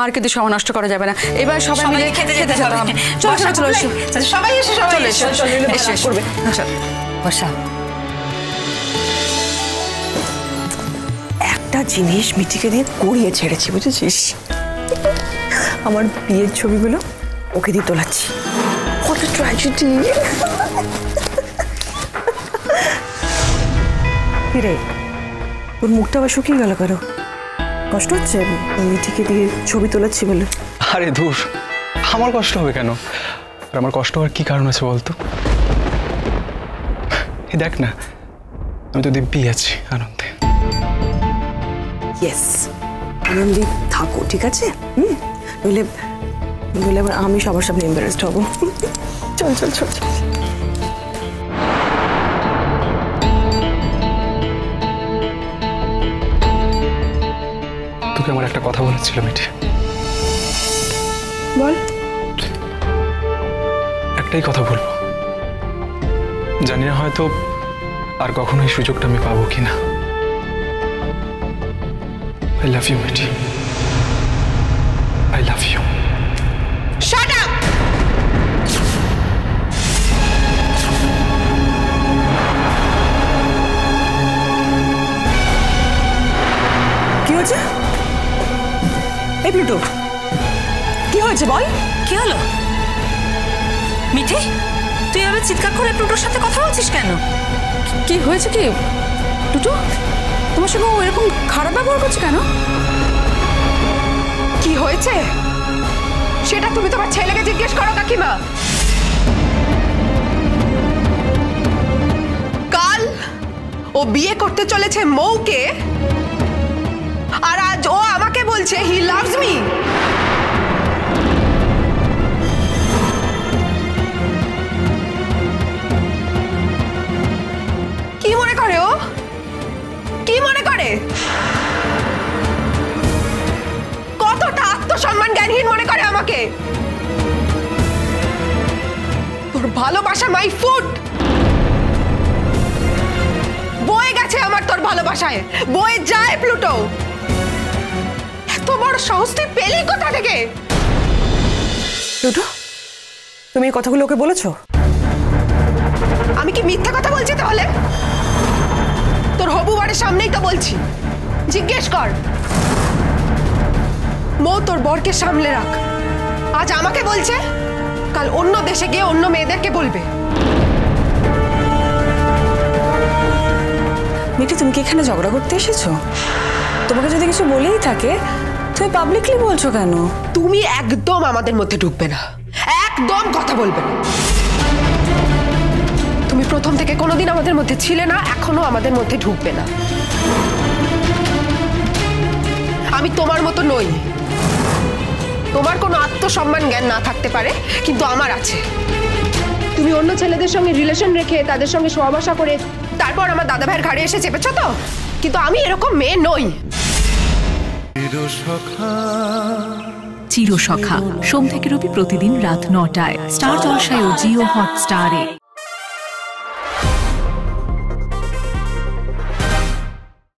আর কিন্তু সময় নষ্ট করা যাবে না। এবার সবাই মিলে খেতে যেতে হবে। চলো চলো চলো এসো, সবাই এসো, সবাই এসো, এসো করবে। বসা। একটা জিনিস মিঠিকে দিয়ে করিয়ে ছেড়েছি, বুঝেছিস? আমার বিয়ের ছবিগুলো ওকে দিয়ে তোলাচ্ছি। কত ট্র্যাজেডি! রে, তোর মুখটা আবার শুকিয়ে গেল কারো? কষ্ট হচ্ছে মিঠিকে দিয়ে ছবি তোলাচ্ছি বলে? আরে ধুর, আমার কষ্ট হবে কেন? আর আমার কষ্ট হওয়ার কি কারণ আছে বলতো? দেখ না, আমি তো দিব্যি আছি আনন্দে। ইয়েস, আনন্দে থাকো, ঠিক আছে? নইলে নইলে আবার আমি সবার সামনে এম্বারেসড হব। চল চল চল চল। তোকে আমার একটা কথা বলেছিল মিঠি। বল। একটাই কথা বলবো, জানি না হয়তো আর কখনো এই সুযোগটা আমি পাবো কিনা। I love you, Mithi. I love you. Shut up! কি হয়েছে? এই প্লুটো, কি হয়েছে বল? কি হলো মিঠি? তুই এভাবে চিৎকার করে প্লুটোর সাথে কথা বলছিস কেন? কি হয়েছে? কি টুটু, তোমার সঙ্গে ও এরকম খারাপ ব্যবহার করছে কেন? কি হয়েছে সেটা তুমি তোমার ছেলেকে জিজ্ঞেস করো কাকিমা। কাল ও বিয়ে করতে চলেছে মৌকে, আর আজ ও আমাকে বলছে হি লাভস মি। কি মনে করে ও? কি মনে করে? কতটা আত্মসম্মান জ্ঞানহীন মনে করে আমাকে। তোর ভালোবাসা মাই ফুড, বয়ে গেছে আমার তোর ভালোবাসায়, বয়ে যায় প্লুটো। এত বড় সাহস তুই পেলি কোথা থেকে? প্লুটো, তুমি এই কথাগুলো ওকে বলেছো? আমি কি মিথ্যা কথা বলছি তাহলে? তোর হবু বাড়ির সামনেই তো বলছি, জিজ্ঞেস কর। মৌ তোর বরকে সামলে রাখ, আজ আমাকে বলছে, কাল অন্য দেশে গিয়ে অন্য মেয়েদেরকে বলবে। মিঠি, তুমি কি এখানে ঝগড়া করতে এসেছো? তোমাকে যদি কিছু বলেই থাকে তুমি পাবলিকলি বলছো কেন? তুমি একদম আমাদের মধ্যে ঢুকবে না, একদম কথা বলবে না। তুমি প্রথম থেকে কোনোদিন আমাদের মধ্যে ছিলে না, এখনো আমাদের মধ্যে ঢুকবে না। আমি তোমার মতো নই। তোমার কোনো আত্মসম্মান জ্ঞান না থাকতে পারে, কিন্তু আমার আছে। তুমি অন্য ছেলেদের সঙ্গে রিলেশন রেখে তাদের সঙ্গে সহবাসা করে তারপর আমার দাদা ভাইয়ের ঘাড়ে এসে চেপেছ তো, কিন্তু আমি এরকম মেয়ে নই। চিরসখা সোম থেকে রবি প্রতিদিন রাত ৯টায় স্টার জলসায় ও জিও হটস্টারে।